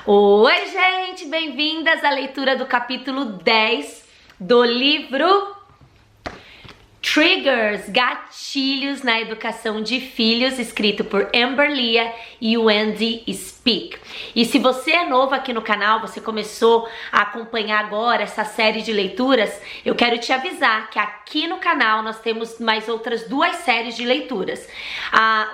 Oi, gente, bem-vindas à leitura do capítulo 10 do livro Triggers, Gatilhos na Educação de Filhos, escrito por Amber Lia e Wendy Speak. E se você é novo aqui no canal, você começou a acompanhar agora essa série de leituras, eu quero te avisar que aqui no canal nós temos mais outras duas séries de leituras.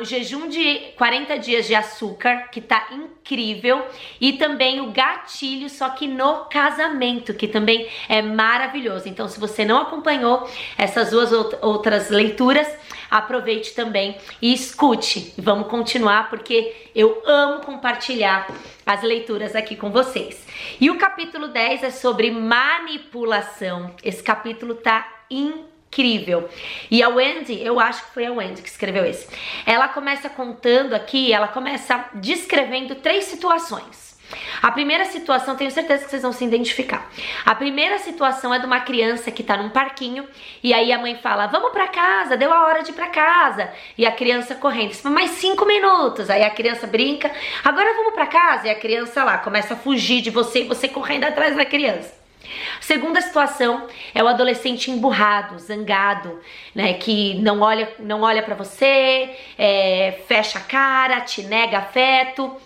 O jejum de 40 dias de açúcar, que tá incrível, e também o gatilho, só que no casamento, que também é maravilhoso. Então, se você não acompanhou essas duas outras leituras, aproveite também e escute. Vamos continuar porque eu amo compartilhar as leituras aqui com vocês. E o capítulo 10 é sobre manipulação. Esse capítulo tá incrível. E a Wendy, eu acho que foi a Wendy que escreveu esse. Ela começa contando aqui, ela começa descrevendo 3 situações. A primeira situação, tenho certeza que vocês vão se identificar. A primeira situação é de uma criança que tá num parquinho e aí a mãe fala, vamos pra casa, deu a hora de ir pra casa. E a criança correndo, mais 5 minutos. Aí a criança brinca, agora vamos pra casa. E a criança lá começa a fugir de você e você correndo atrás da criança. Segunda situação é o adolescente emburrado, zangado, né, que não olha pra você, fecha a cara, te nega afeto,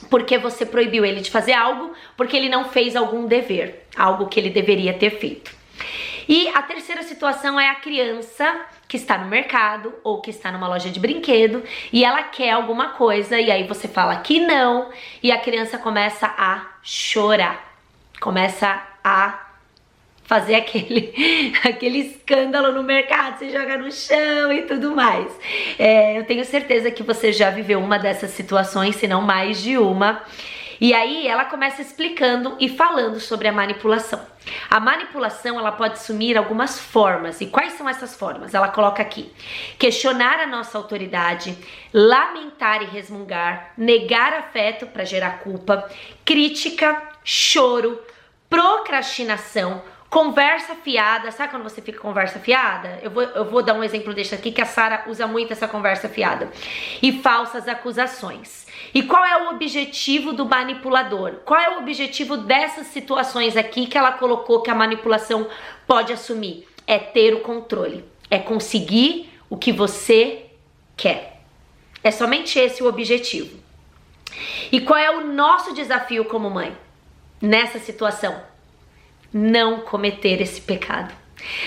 porque você proibiu ele de fazer algo, porque ele não fez algum dever, algo que ele deveria ter feito. E a terceira situação é a criança que está no mercado ou que está numa loja de brinquedo e ela quer alguma coisa e aí você fala que não e a criança começa a chorar, começa a fazer aquele escândalo no mercado, se joga no chão e tudo mais. Eu tenho certeza que você já viveu uma dessas situações, se não mais de uma. E aí ela começa explicando e falando sobre a manipulação. A manipulação, ela pode assumir algumas formas. E quais são essas formas? Ela coloca aqui: questionar a nossa autoridade, lamentar e resmungar, negar afeto para gerar culpa, crítica, choro, procrastinação, conversa fiada. Sabe quando você fica conversa fiada? Eu vou dar um exemplo desse aqui, que a Sara usa muito essa conversa fiada. E falsas acusações. E qual é o objetivo do manipulador? Qual é o objetivo dessas situações aqui que ela colocou que a manipulação pode assumir? É ter o controle. É conseguir o que você quer. É somente esse o objetivo. E qual é o nosso desafio como mãe nessa situação? Não cometer esse pecado.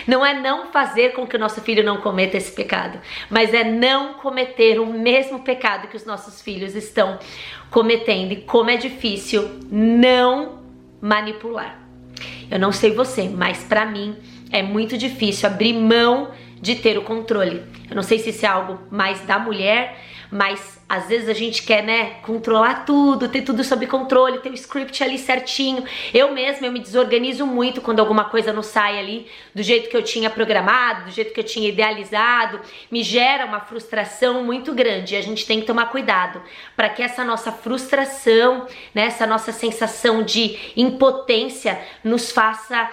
Não é não fazer com que o nosso filho não cometa esse pecado, mas é não cometer o mesmo pecado que os nossos filhos estão cometendo. E como é difícil não manipular. Eu não sei você, mas pra mim é muito difícil abrir mão de ter o controle. Eu não sei se isso é algo mais da mulher, mas às vezes a gente quer, né, controlar tudo, ter tudo sob controle, ter o script ali certinho. Eu me desorganizo muito quando alguma coisa não sai ali do jeito que eu tinha programado, do jeito que eu tinha idealizado. Me gera uma frustração muito grande e a gente tem que tomar cuidado para que essa nossa frustração, né, essa nossa sensação de impotência nos faça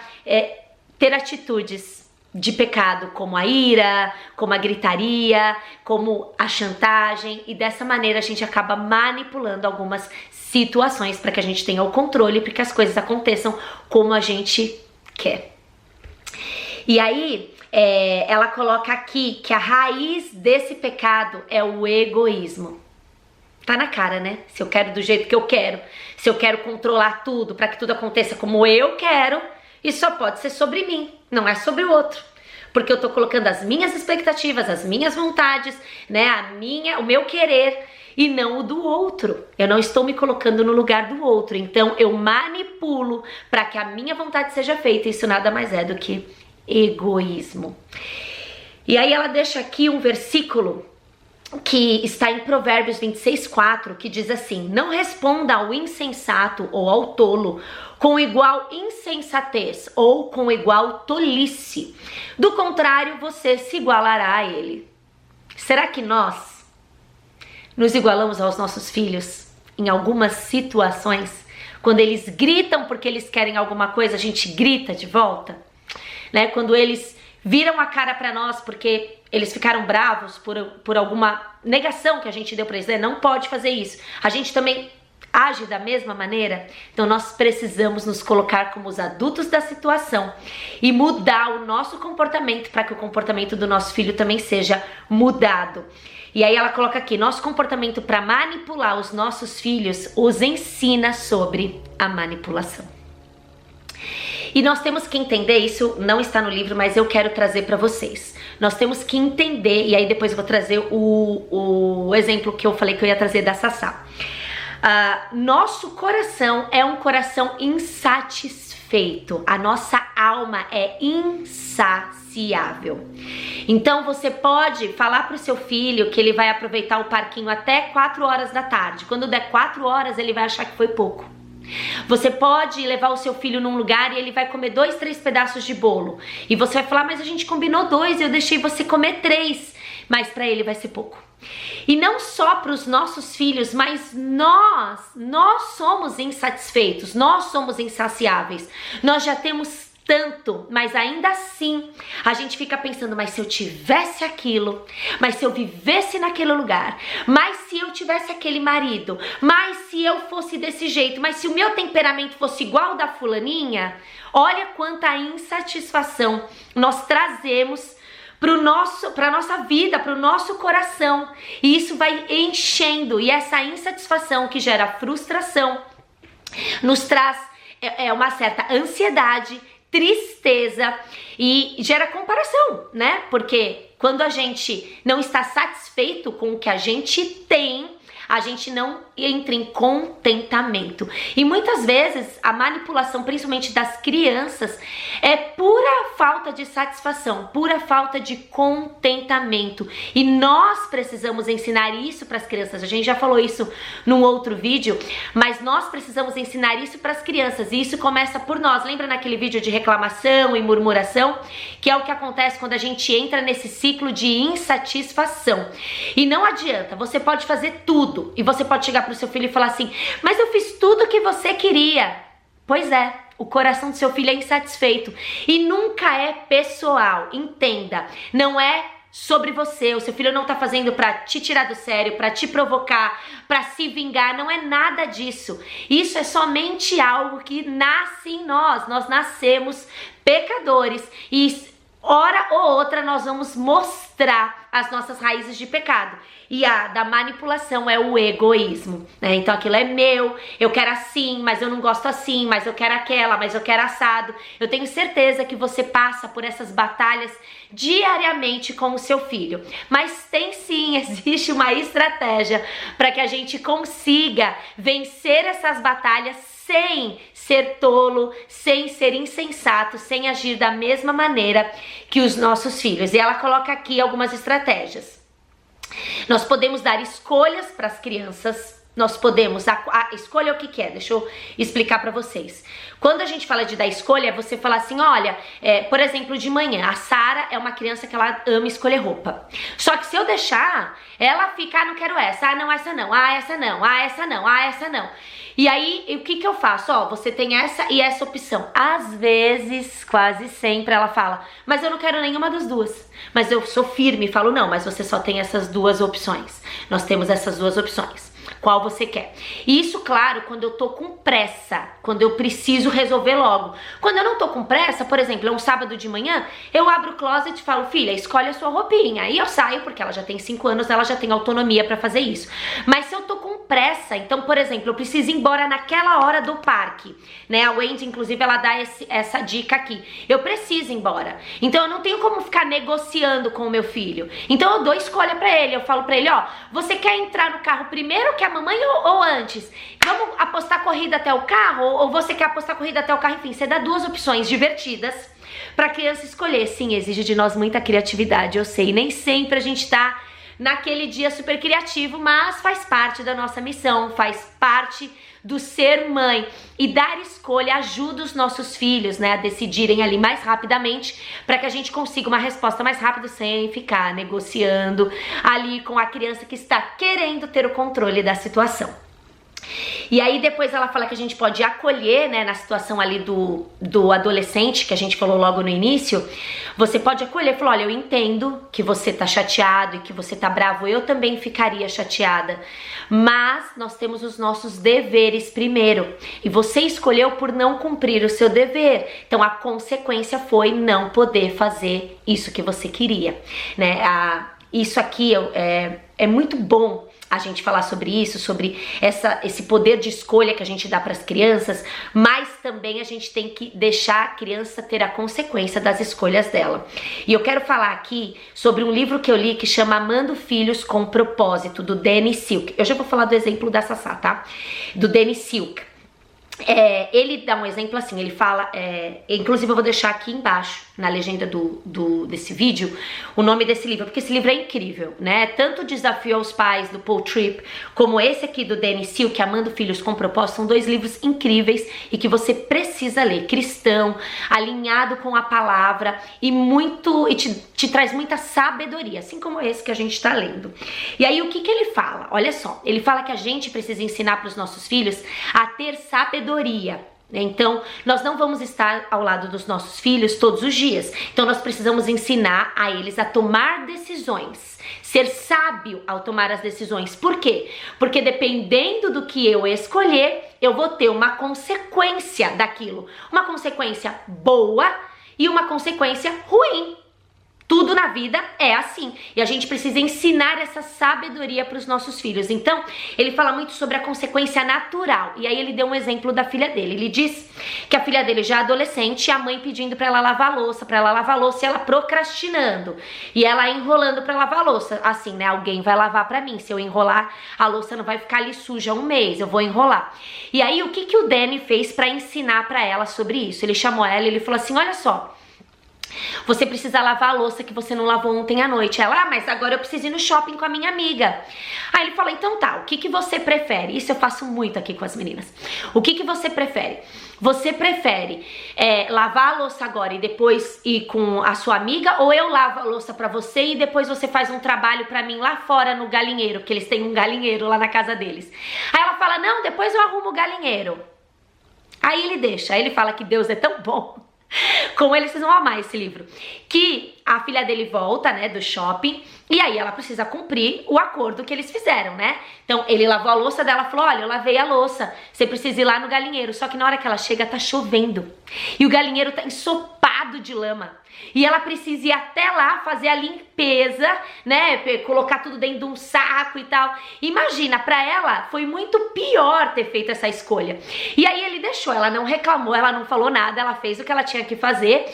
ter atitudes de pecado, como a ira, como a gritaria, como a chantagem, e dessa maneira a gente acaba manipulando algumas situações para que a gente tenha o controle, para que as coisas aconteçam como a gente quer. E aí, ela coloca aqui que a raiz desse pecado é o egoísmo. Tá na cara, né? Se eu quero do jeito que eu quero, se eu quero controlar tudo para que tudo aconteça como eu quero, isso só pode ser sobre mim, não é sobre o outro. Porque eu tô colocando as minhas expectativas, as minhas vontades, né, o meu querer e não o do outro. Eu não estou me colocando no lugar do outro. Então eu manipulo para que a minha vontade seja feita. Isso nada mais é do que egoísmo. E aí ela deixa aqui um versículo que está em Provérbios 26:4, que diz assim: não responda ao insensato ou ao tolo com igual insensatez ou com igual tolice. Do contrário, você se igualará a ele. Será que nós nos igualamos aos nossos filhos em algumas situações? Quando eles gritam porque eles querem alguma coisa, a gente grita de volta, né? Quando eles viram a cara para nós porque eles ficaram bravos por alguma negação que a gente deu para eles, né? Não pode fazer isso. A gente também age da mesma maneira? Então nós precisamos nos colocar como os adultos da situação e mudar o nosso comportamento para que o comportamento do nosso filho também seja mudado. E aí ela coloca aqui, nosso comportamento para manipular os nossos filhos os ensina sobre a manipulação. E nós temos que entender, isso não está no livro, mas eu quero trazer para vocês. Nós temos que entender, e aí depois eu vou trazer o exemplo que eu falei que eu ia trazer da Sassá. Nosso coração é um coração insatisfeito. A nossa alma é insaciável. Então você pode falar pro seu filho que ele vai aproveitar o parquinho até 4 horas da tarde. Quando der 4 horas, ele vai achar que foi pouco. Você pode levar o seu filho num lugar e ele vai comer 2, 3 pedaços de bolo. E você vai falar, mas a gente combinou 2 e eu deixei você comer 3. Mas para ele vai ser pouco. E não só para os nossos filhos, mas nós somos insatisfeitos, nós somos insaciáveis. Nós já temos tanto, mas ainda assim a gente fica pensando, mas se eu tivesse aquilo, mas se eu vivesse naquele lugar, mas se eu tivesse aquele marido, mas se eu fosse desse jeito, mas se o meu temperamento fosse igual ao da fulaninha, olha quanta insatisfação nós trazemos para a nossa vida, para o nosso coração, e isso vai enchendo, e essa insatisfação que gera frustração nos traz uma certa ansiedade, tristeza e gera comparação, né? Porque quando a gente não está satisfeito com o que a gente tem, a gente não entra em contentamento. E muitas vezes a manipulação, principalmente das crianças, é pura falta de satisfação, pura falta de contentamento. E nós precisamos ensinar isso para as crianças. A gente já falou isso num outro vídeo, mas nós precisamos ensinar isso para as crianças. E isso começa por nós. Lembra naquele vídeo de reclamação e murmuração? Que é o que acontece quando a gente entra nesse ciclo de insatisfação. E não adianta, você pode fazer tudo. E você pode chegar pro seu filho e falar assim, mas eu fiz tudo o que você queria. Pois é, o coração do seu filho é insatisfeito. E nunca é pessoal, entenda. Não é sobre você, o seu filho não tá fazendo pra te tirar do sério, pra te provocar, pra se vingar, não é nada disso. Isso é somente algo que nasce em nós. Nós nascemos pecadores e hora ou outra nós vamos mostrar as nossas raízes de pecado. E a da manipulação é o egoísmo, né? Então aquilo é meu, eu quero assim, mas eu não gosto assim, mas eu quero aquela, mas eu quero assado. Eu tenho certeza que você passa por essas batalhas diariamente com o seu filho. Mas tem sim, existe uma estratégia para que a gente consiga vencer essas batalhas sem ser tolo, sem ser insensato, sem agir da mesma maneira que os nossos filhos. E ela coloca aqui algumas estratégias. Nós podemos dar escolhas para as crianças. Nós podemos, a escolha é o que é, deixa eu explicar para vocês. Quando a gente fala de dar escolha, é você falar assim, olha, por exemplo, de manhã, a Sara é uma criança que ela ama escolher roupa. Só que se eu deixar, ela fica, não quero essa, não, essa não, essa não, essa não, essa não. E aí, o que eu faço? Ó, você tem essa e essa opção. Às vezes, quase sempre, ela fala, mas eu não quero nenhuma das duas. Mas eu sou firme e falo, não, mas você só tem essas duas opções. Nós temos essas duas opções. Qual você quer? E isso, claro, quando eu tô com pressa, quando eu preciso resolver logo. Quando eu não tô com pressa, por exemplo, é um sábado de manhã, eu abro o closet e falo, filha, escolhe a sua roupinha. Aí eu saio, porque ela já tem 5 anos, ela já tem autonomia pra fazer isso. Mas se eu tô com pressa, então, por exemplo, eu preciso ir embora naquela hora do parque, né? A Wendy, inclusive, ela dá essa dica aqui. Eu preciso ir embora. Então, eu não tenho como ficar negociando com o meu filho. Então, eu dou escolha pra ele. Eu falo pra ele, ó, você quer entrar no carro primeiro que a mamãe ou antes? Vamos apostar corrida até o carro? Ou você quer apostar corrida até o carro? Enfim, você dá 2 opções divertidas pra criança escolher. Sim, exige de nós muita criatividade, eu sei. Nem sempre a gente tá naquele dia super criativo, mas faz parte da nossa missão, faz parte do ser mãe. E dar escolha ajuda os nossos filhos, né, a decidirem ali mais rapidamente, para que a gente consiga uma resposta mais rápida, sem ficar negociando ali com a criança que está querendo ter o controle da situação. E aí depois ela fala que a gente pode acolher, né, na situação ali do adolescente, que a gente falou logo no início, você pode acolher, falar, olha, eu entendo que você tá chateado e que você tá bravo, eu também ficaria chateada, mas nós temos os nossos deveres primeiro, e você escolheu por não cumprir o seu dever, então a consequência foi não poder fazer isso que você queria, né? Isso aqui é muito bom a gente falar sobre isso, sobre esse poder de escolha que a gente dá para as crianças, mas também a gente tem que deixar a criança ter a consequência das escolhas dela. E eu quero falar aqui sobre um livro que eu li que chama Amando Filhos com Propósito, do Danny Silk. Eu já vou falar do exemplo da Sassá, tá? Do Danny Silk. Ele dá um exemplo assim, ele fala, inclusive eu vou deixar aqui embaixo, na legenda desse vídeo, o nome desse livro, porque esse livro é incrível, né? Tanto o Desafio aos Pais, do Paul Tripp, como esse aqui do Danny Silk, Amando Filhos com Propósito, são dois livros incríveis e que você precisa ler, cristão, alinhado com a palavra e te traz muita sabedoria, assim como esse que a gente está lendo. E aí o que ele fala? Olha só, ele fala que a gente precisa ensinar para os nossos filhos a ter sabedoria. Então, nós não vamos estar ao lado dos nossos filhos todos os dias. Então, nós precisamos ensinar a eles a tomar decisões. Ser sábio ao tomar as decisões. Por quê? Porque dependendo do que eu escolher, eu vou ter uma consequência daquilo. Uma consequência boa e uma consequência ruim. Tudo na vida é assim, e a gente precisa ensinar essa sabedoria para os nossos filhos. Então, ele fala muito sobre a consequência natural, e aí ele deu um exemplo da filha dele. Ele diz que a filha dele já é adolescente, e a mãe pedindo para ela lavar a louça, e ela procrastinando, e ela enrolando para lavar a louça, assim, né, alguém vai lavar para mim, se eu enrolar, a louça não vai ficar ali suja um mês, eu vou enrolar. E aí, o que o Danny fez para ensinar para ela sobre isso? Ele chamou ela e ele falou assim, olha só, você precisa lavar a louça que você não lavou ontem à noite. Ela, mas agora eu preciso ir no shopping com a minha amiga. Aí ele falou, então tá, o que você prefere? Isso eu faço muito aqui com as meninas. O que você prefere? Você prefere lavar a louça agora e depois ir com a sua amiga? Ou eu lavo a louça pra você e depois você faz um trabalho pra mim lá fora no galinheiro, que eles têm um galinheiro lá na casa deles. Aí ela fala, não, depois eu arrumo o galinheiro. Aí ele deixa, aí ele fala que Deus é tão bom. Com ele, vocês vão amar esse livro. Que a filha dele volta, né, do shopping, e aí ela precisa cumprir o acordo que eles fizeram, né? Então, ele lavou a louça dela, falou, olha, eu lavei a louça, você precisa ir lá no galinheiro. Só que na hora que ela chega, tá chovendo. E o galinheiro tá ensopado de lama. E ela precisa ir até lá fazer a limpeza, né, colocar tudo dentro de um saco e tal. Imagina, pra ela foi muito pior ter feito essa escolha. E aí ele deixou, ela não reclamou, ela não falou nada, ela fez o que ela tinha que fazer,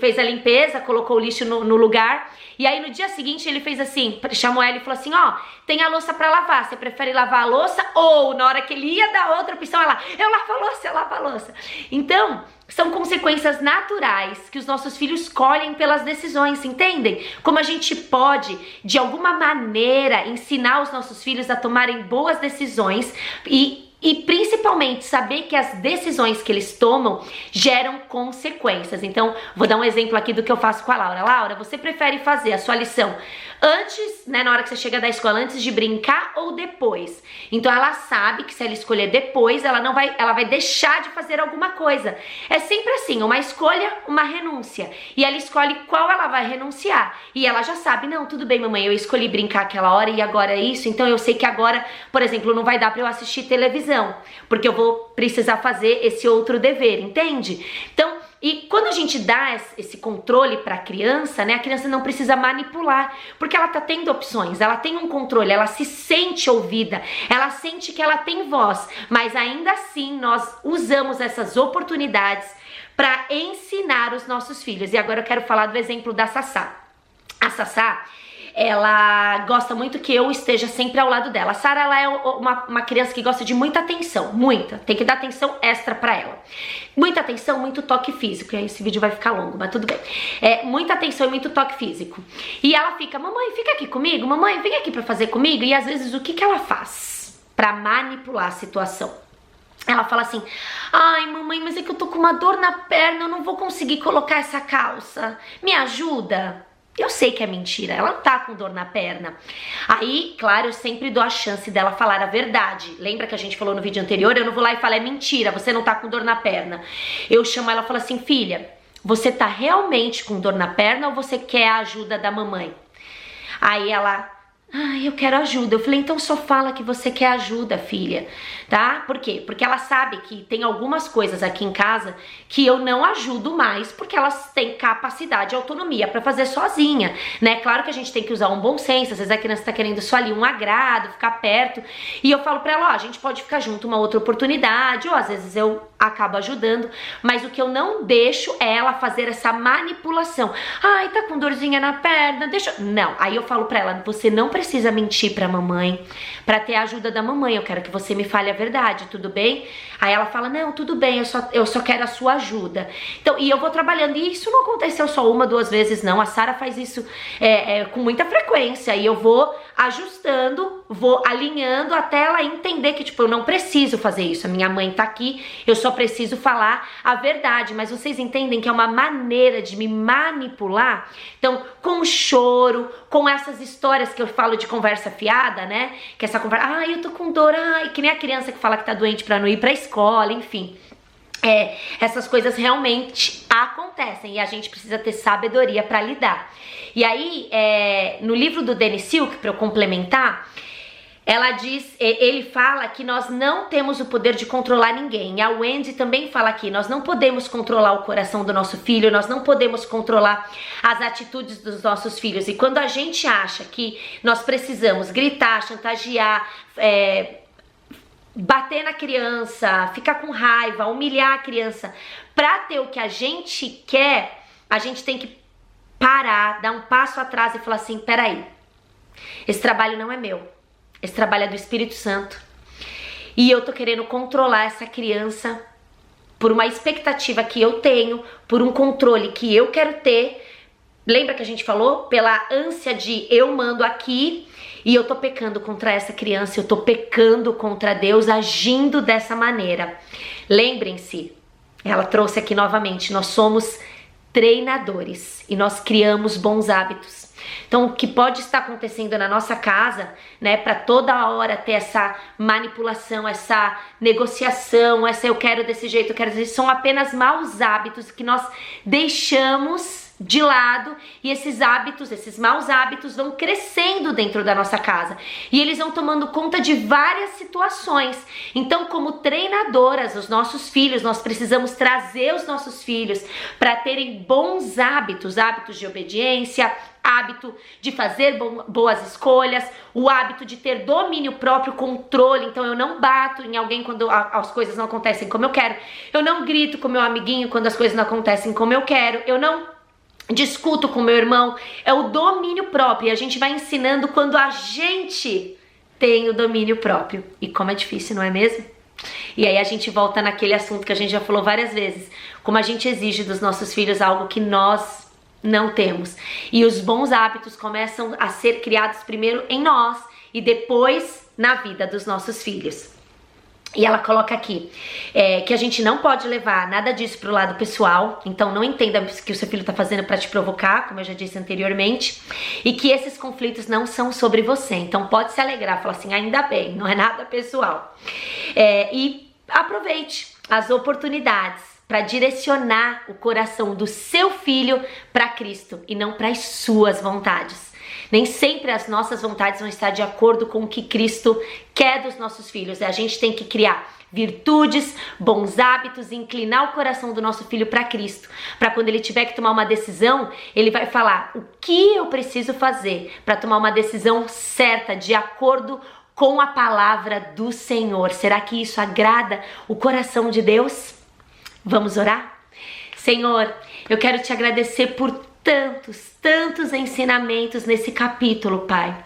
fez a limpeza, colocou o lixo no lugar. E aí no dia seguinte ele fez assim, chamou ela e falou assim, ó, tem a louça pra lavar, você prefere lavar a louça? Ou na hora que ele ia dar outra opção, ela, eu lavo a louça, eu lavo a louça. Então, são consequências naturais que os nossos filhos colhem pelas decisões, entendem? Como a gente pode, de alguma maneira, ensinar os nossos filhos a tomarem boas decisões e principalmente saber que as decisões que eles tomam geram consequências. Então, vou dar um exemplo aqui do que eu faço com a Laura. Laura, você prefere fazer a sua lição antes, né, na hora que você chega da escola, antes de brincar ou depois? Então, ela sabe que se ela escolher depois, ela vai deixar de fazer alguma coisa. É sempre assim, uma escolha, uma renúncia. E ela escolhe qual ela vai renunciar. E ela já sabe, não, tudo bem, mamãe, eu escolhi brincar aquela hora e agora é isso, então eu sei que agora, por exemplo, não vai dar pra eu assistir televisão, porque eu vou precisar fazer esse outro dever, entende? Então, e quando a gente dá esse controle para a criança, né, a criança não precisa manipular, porque ela tá tendo opções, ela tem um controle, ela se sente ouvida, ela sente que ela tem voz, mas ainda assim nós usamos essas oportunidades para ensinar os nossos filhos. E agora eu quero falar do exemplo da Sassá. A Sassá, ela gosta muito que eu esteja sempre ao lado dela. A Sara, ela é uma criança que gosta de muita atenção, muita. Tem que dar atenção extra pra ela. Muita atenção, muito toque físico. E aí esse vídeo vai ficar longo, mas tudo bem. Muita atenção e muito toque físico. E ela fica, mamãe, fica aqui comigo. Mamãe, vem aqui pra fazer comigo. E às vezes o que ela faz pra manipular a situação? Ela fala assim, ai mamãe, mas é que eu tô com uma dor na perna, eu não vou conseguir colocar essa calça. Me ajuda? Eu sei que é mentira, ela não tá com dor na perna. Aí, claro, eu sempre dou a chance dela falar a verdade. Lembra que a gente falou no vídeo anterior? Eu não vou lá e falo, é mentira, você não tá com dor na perna. Eu chamo ela e falo assim, filha, você tá realmente com dor na perna ou você quer a ajuda da mamãe? Aí ela... eu quero ajuda. Eu falei, então só fala que você quer ajuda, filha, tá? Por quê? Porque ela sabe que tem algumas coisas aqui em casa que eu não ajudo mais, porque elas têm capacidade e autonomia pra fazer sozinha, né? Claro que a gente tem que usar um bom senso, às vezes a criança tá querendo só ali um agrado, ficar perto, e eu falo pra ela, a gente pode ficar junto uma outra oportunidade, ou às vezes eu acabo ajudando, mas o que eu não deixo é ela fazer essa manipulação. Ai, tá com dorzinha na perna, deixa... Não, aí eu falo pra ela, você não precisa mentir pra mamãe, pra ter a ajuda da mamãe, eu quero que você me fale a verdade, tudo bem? Aí ela fala, não, tudo bem, eu só quero a sua ajuda. Então, e eu vou trabalhando, e isso não aconteceu só uma, duas vezes não, a Sara faz isso com muita frequência, e eu vou ajustando, vou alinhando até ela entender que, tipo, eu não preciso fazer isso, a minha mãe tá aqui, eu só preciso falar a verdade, mas vocês entendem que é uma maneira de me manipular? Então, com choro, com essas histórias que eu falo de conversa fiada, né? Que essa conversa, eu tô com dor, que nem a criança que fala que tá doente pra não ir pra escola, enfim. Essas coisas realmente acontecem e a gente precisa ter sabedoria pra lidar. E aí, no livro do Danny Silk, pra eu complementar, ele fala que nós não temos o poder de controlar ninguém. A Wendy também fala aqui, nós não podemos controlar o coração do nosso filho, nós não podemos controlar as atitudes dos nossos filhos. E quando a gente acha que nós precisamos gritar, chantagear, bater na criança, ficar com raiva, humilhar a criança, pra ter o que a gente quer, a gente tem que parar, dar um passo atrás e falar assim, peraí, esse trabalho não é meu. Esse trabalho é do Espírito Santo. E eu tô querendo controlar essa criança por uma expectativa que eu tenho, por um controle que eu quero ter. Lembra que a gente falou? Pela ânsia de eu mando aqui e eu tô pecando contra essa criança, eu tô pecando contra Deus agindo dessa maneira. Lembrem-se, ela trouxe aqui novamente, nós somos treinadores e nós criamos bons hábitos. Então, o que pode estar acontecendo na nossa casa, né, para toda hora ter essa manipulação, essa negociação, essa eu quero desse jeito, eu quero desse jeito, são apenas maus hábitos que nós deixamos de lado e esses hábitos, esses maus hábitos vão crescendo dentro da nossa casa e eles vão tomando conta de várias situações. Então, como treinadoras, os nossos filhos, nós precisamos trazer os nossos filhos para terem bons hábitos, hábitos de obediência, hábito de fazer boas escolhas, o hábito de ter domínio próprio, controle. Então eu não bato em alguém quando as coisas não acontecem como eu quero, eu não grito com meu amiguinho quando as coisas não acontecem como eu quero, eu não discuto com meu irmão. É o domínio próprio, e a gente vai ensinando quando a gente tem o domínio próprio. E como é difícil, não é mesmo? E aí a gente volta naquele assunto que a gente já falou várias vezes, como a gente exige dos nossos filhos algo que nós não temos. E os bons hábitos começam a ser criados primeiro em nós e depois na vida dos nossos filhos. E ela coloca aqui que a gente não pode levar nada disso pro lado pessoal. Então não entenda que o seu filho tá fazendo para te provocar, como eu já disse anteriormente. E que esses conflitos não são sobre você. Então pode se alegrar, falar assim, ainda bem, não é nada pessoal. E aproveite as oportunidades para direcionar o coração do seu filho para Cristo e não para as suas vontades. Nem sempre as nossas vontades vão estar de acordo com o que Cristo quer dos nossos filhos. A gente tem que criar virtudes, bons hábitos e inclinar o coração do nosso filho para Cristo. Para quando ele tiver que tomar uma decisão, ele vai falar o que eu preciso fazer para tomar uma decisão certa, de acordo com a palavra do Senhor. Será que isso agrada o coração de Deus? Vamos orar? Senhor, eu quero te agradecer por tantos ensinamentos nesse capítulo, Pai.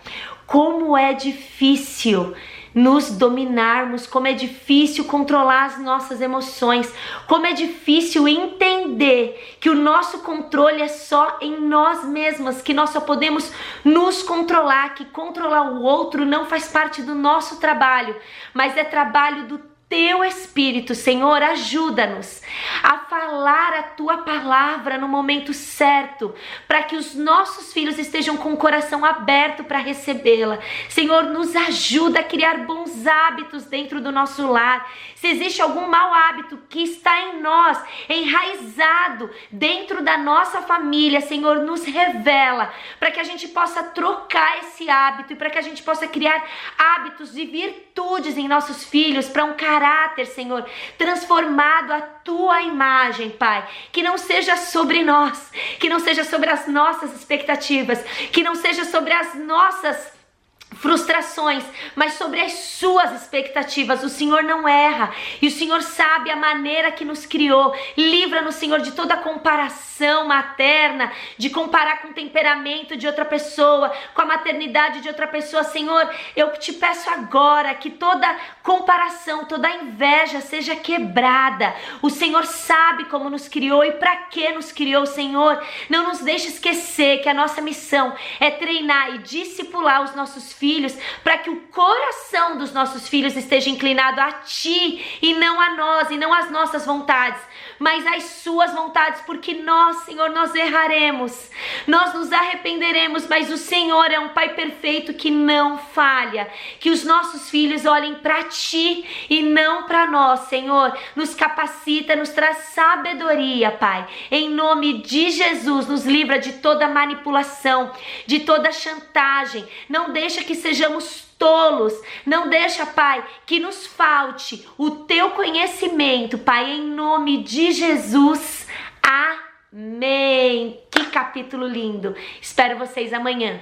Como é difícil nos dominarmos, como é difícil controlar as nossas emoções, como é difícil entender que o nosso controle é só em nós mesmas, que nós só podemos nos controlar, que controlar o outro não faz parte do nosso trabalho, mas é trabalho do Teu Espírito. Senhor, ajuda-nos a falar falar a tua palavra no momento certo, para que os nossos filhos estejam com o coração aberto para recebê-la. Senhor, nos ajuda a criar bons hábitos dentro do nosso lar. Se existe algum mau hábito que está em nós, enraizado dentro da nossa família, Senhor, nos revela, para que a gente possa trocar esse hábito e para que a gente possa criar hábitos de virtudes em nossos filhos, para um caráter, Senhor, transformado à tua imagem, Pai. Que não seja sobre nós, que não seja sobre as nossas expectativas, que não seja sobre as nossas frustrações, mas sobre as suas expectativas. O Senhor não erra e o Senhor sabe a maneira que nos criou. Livra-nos, Senhor, de toda comparação materna, de comparar com o temperamento de outra pessoa, com a maternidade de outra pessoa. Senhor, eu te peço agora que toda comparação, toda inveja seja quebrada. O Senhor sabe como nos criou e para que nos criou, Senhor. Não nos deixe esquecer que a nossa missão é treinar e discipular os nossos filhos, para que o coração dos nossos filhos esteja inclinado a Ti e não a nós, e não às nossas vontades, mas às Suas vontades, porque nós, Senhor, nós erraremos, nós nos arrependeremos, mas o Senhor é um Pai perfeito que não falha. Que os nossos filhos olhem para Ti e não para nós, Senhor. Nos capacita, nos traz sabedoria, Pai. Em nome de Jesus, nos livra de toda manipulação, de toda chantagem. Não deixa que sejamos tolos, não deixa, Pai, que nos falte o Teu conhecimento, Pai, em nome de Jesus. Amém. Que capítulo lindo. Espero vocês amanhã.